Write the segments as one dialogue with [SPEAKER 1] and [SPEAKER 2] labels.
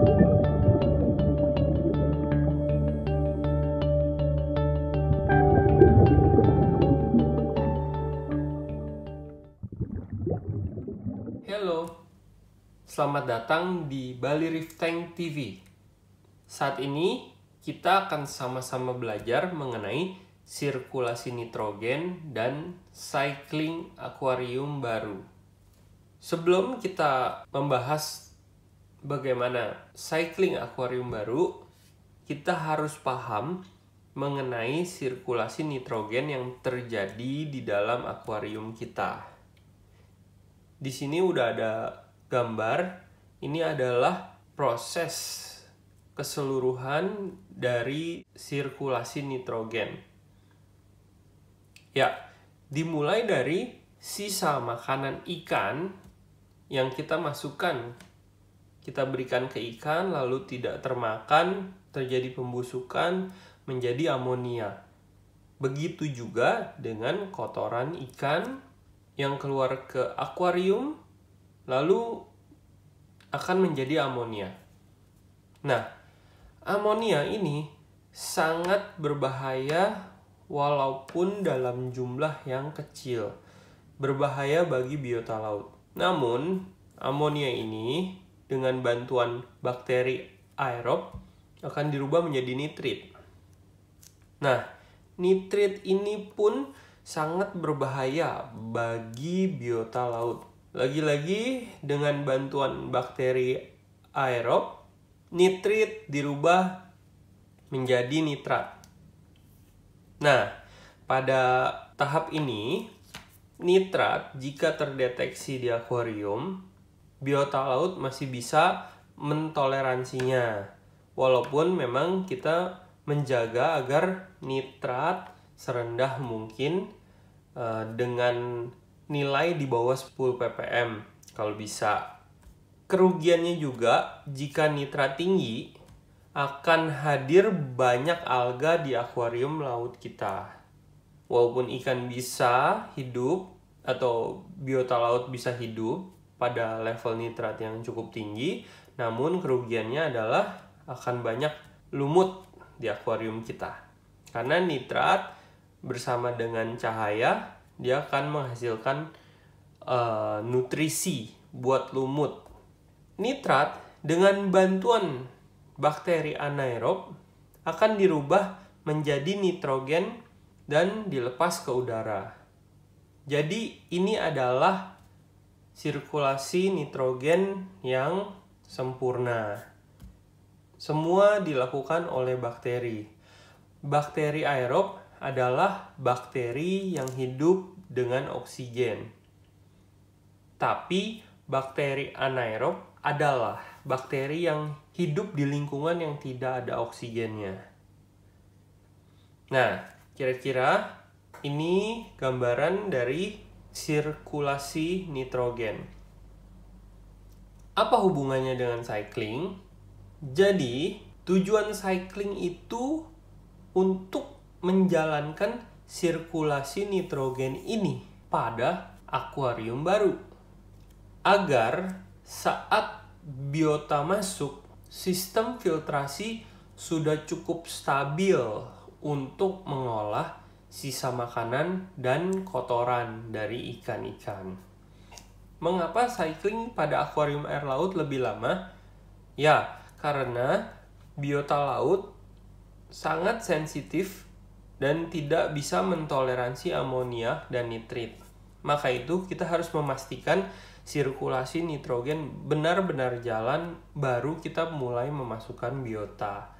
[SPEAKER 1] Halo, selamat datang di Bali Reef Tank TV. Saat ini kita akan sama-sama belajar mengenai sirkulasi nitrogen dan cycling akuarium baru. Sebelum kita membahas bagaimana cycling akuarium baru, kita harus paham mengenai sirkulasi nitrogen yang terjadi di dalam akuarium kita. Di sini udah ada gambar. Ini adalah proses keseluruhan dari sirkulasi nitrogen. Ya, dimulai dari sisa makanan ikan yang kita masukkan. Kita berikan ke ikan lalu tidak termakan, terjadi pembusukan menjadi amonia. Begitu juga dengan kotoran ikan yang keluar ke akuarium lalu akan menjadi amonia. Nah, amonia ini sangat berbahaya walaupun dalam jumlah yang kecil. Berbahaya bagi biota laut. Namun, amonia ini dengan bantuan bakteri aerob akan dirubah menjadi nitrit. Nah, nitrit ini pun sangat berbahaya bagi biota laut. Lagi-lagi dengan bantuan bakteri aerob, nitrit dirubah menjadi nitrat. Nah, pada tahap ini, nitrat jika terdeteksi di akuarium, biota laut masih bisa mentoleransinya. Walaupun memang kita menjaga agar nitrat serendah mungkin dengan nilai di bawah 10 ppm kalau bisa. Kerugiannya juga jika nitrat tinggi akan hadir banyak alga di akuarium laut kita. Walaupun ikan bisa hidup atau biota laut bisa hidup pada level nitrat yang cukup tinggi, namun kerugiannya adalah akan banyak lumut di akuarium kita. Karena nitrat bersama dengan cahaya, dia akan menghasilkan nutrisi buat lumut. Nitrat dengan bantuan bakteri anaerob akan dirubah menjadi nitrogen dan dilepas ke udara. Jadi ini adalah sirkulasi nitrogen yang sempurna. Semua dilakukan oleh bakteri. Bakteri aerob adalah bakteri yang hidup dengan oksigen. Tapi bakteri anaerob adalah bakteri yang hidup di lingkungan yang tidak ada oksigennya. Nah, kira-kira ini gambaran dari sirkulasi nitrogen. Apa hubungannya dengan cycling? Jadi, tujuan cycling itu untuk menjalankan sirkulasi nitrogen ini pada akuarium baru. Agar saat biota masuk, sistem filtrasi sudah cukup stabil untuk mengolah sisa makanan dan kotoran dari ikan-ikan. Mengapa cycling pada akuarium air laut lebih lama? Ya, karena biota laut sangat sensitif dan tidak bisa mentoleransi amonia dan nitrit. Maka itu kita harus memastikan sirkulasi nitrogen benar-benar jalan baru kita mulai memasukkan biota.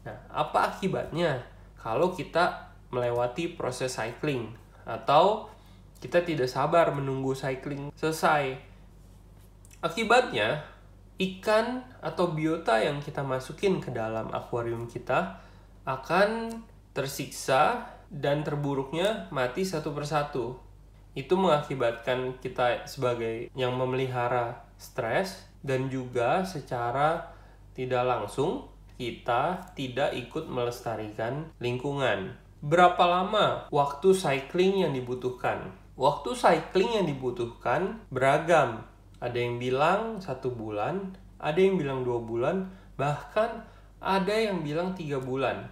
[SPEAKER 1] Nah, apa akibatnya kalau kita melewati proses cycling atau kita tidak sabar menunggu cycling selesai? Akibatnya, ikan atau biota yang kita masukin ke dalam akuarium kita akan tersiksa dan terburuknya mati satu persatu. Itu mengakibatkan kita sebagai yang memelihara stres dan juga secara tidak langsung kita tidak ikut melestarikan lingkungan. Berapa lama waktu cycling yang dibutuhkan? Waktu cycling yang dibutuhkan beragam. Ada yang bilang 1 bulan, ada yang bilang 2 bulan, Bahkan ada yang bilang 3 bulan.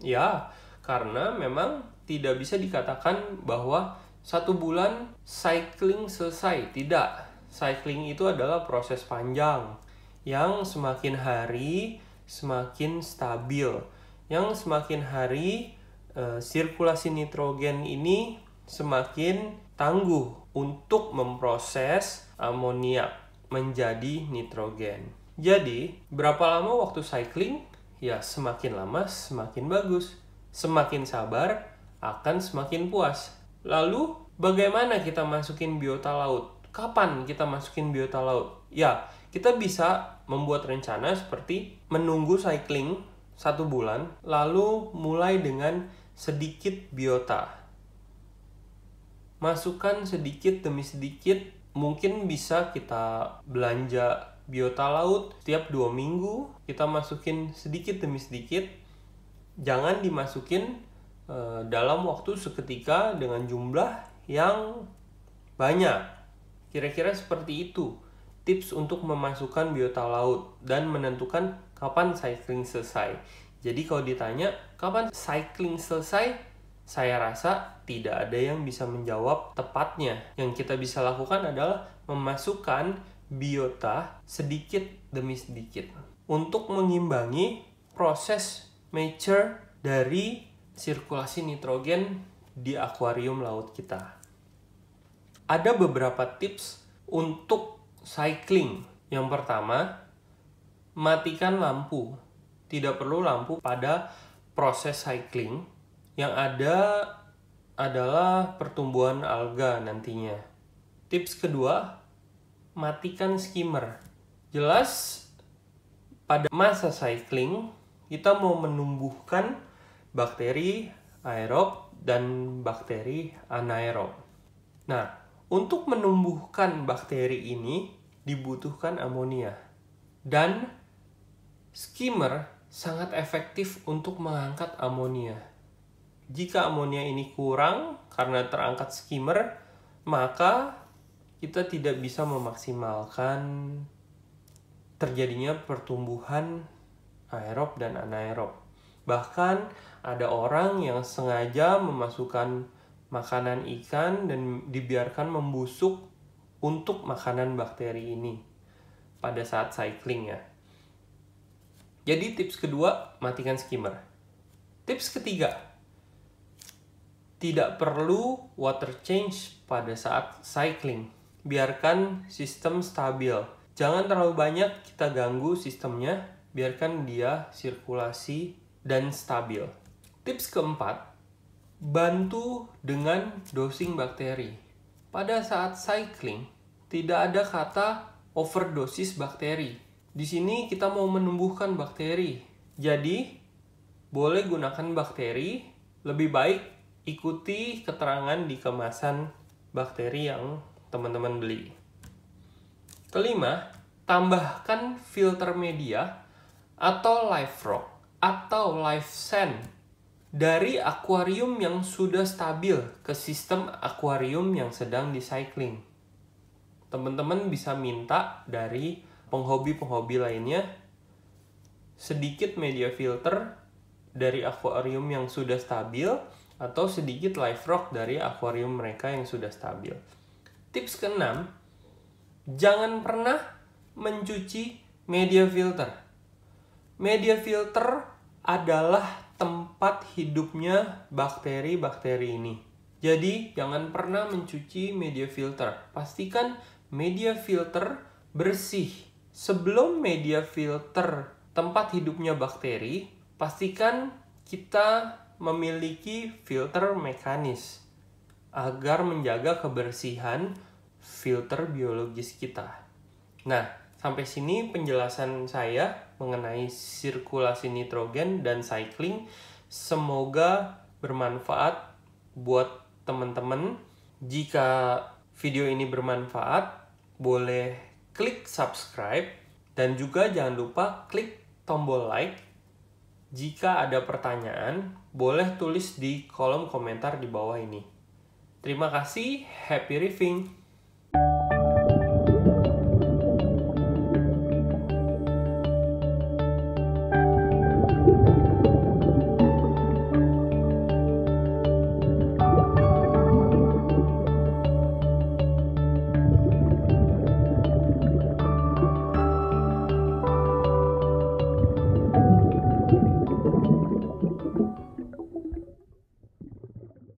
[SPEAKER 1] Ya, karena memang tidak bisa dikatakan bahwa 1 bulan cycling selesai. Tidak. Cycling itu adalah proses panjang yang semakin hari semakin stabil. Yang semakin hari sirkulasi nitrogen ini semakin tangguh untuk memproses amonia menjadi nitrogen. Jadi, berapa lama waktu cycling? Ya, semakin lama semakin bagus. Semakin sabar akan semakin puas. Lalu, bagaimana kita masukin biota laut? Kapan kita masukin biota laut? Ya, kita bisa membuat rencana seperti menunggu cycling 1 bulan, lalu mulai dengan sedikit biota. Masukkan sedikit demi sedikit, mungkin bisa kita belanja biota laut setiap 2 minggu, kita masukin sedikit demi sedikit. Jangan dimasukin dalam waktu seketika dengan jumlah yang banyak. Kira-kira seperti itu tips untuk memasukkan biota laut dan menentukan kapan cycling selesai. Jadi kalau ditanya kapan cycling selesai, saya rasa tidak ada yang bisa menjawab tepatnya. Yang kita bisa lakukan adalah memasukkan biota sedikit demi sedikit untuk mengimbangi proses mature dari sirkulasi nitrogen di akuarium laut kita. Ada beberapa tips untuk cycling. Yang pertama, matikan lampu. Tidak perlu lampu pada proses cycling. Yang ada adalah pertumbuhan alga nantinya. Tips kedua, matikan skimmer. Jelas pada masa cycling kita mau menumbuhkan bakteri aerob dan bakteri anaerob. Nah, untuk menumbuhkan bakteri ini dibutuhkan amonia. Dan skimmer sangat efektif untuk mengangkat amonia. Jika amonia ini kurang karena terangkat skimmer, maka kita tidak bisa memaksimalkan terjadinya pertumbuhan aerob dan anaerob. Bahkan ada orang yang sengaja memasukkan makanan ikan dan dibiarkan membusuk untuk makanan bakteri ini pada saat cycling ya. Jadi tips kedua, matikan skimmer. Tips ketiga, tidak perlu water change pada saat cycling. Biarkan sistem stabil. Jangan terlalu banyak kita ganggu sistemnya, biarkan dia sirkulasi dan stabil. Tips keempat, bantu dengan dosing bakteri. Pada saat cycling, tidak ada kata overdosis bakteri. Di sini kita mau menumbuhkan bakteri. Jadi, boleh gunakan bakteri, lebih baik ikuti keterangan di kemasan bakteri yang teman-teman beli. Kelima, tambahkan filter media atau live rock atau live sand dari akuarium yang sudah stabil ke sistem akuarium yang sedang di cycling. Teman-teman bisa minta dari penghobi-penghobi lainnya sedikit media filter dari akuarium yang sudah stabil atau sedikit live rock dari akuarium mereka yang sudah stabil. Tips keenam, jangan pernah mencuci media filter. Media filter adalah tempat hidupnya bakteri-bakteri ini. Jadi, jangan pernah mencuci media filter. Pastikan media filter bersih. Sebelum media filter tempat hidupnya bakteri, pastikan kita memiliki filter mekanis agar menjaga kebersihan filter biologis kita. Nah, sampai sini penjelasan saya mengenai sirkulasi nitrogen dan cycling. Semoga bermanfaat buat teman-teman. Jika video ini bermanfaat, boleh klik subscribe dan juga jangan lupa klik tombol like. Jika ada pertanyaan, boleh tulis di kolom komentar di bawah ini. Terima kasih, happy reefing!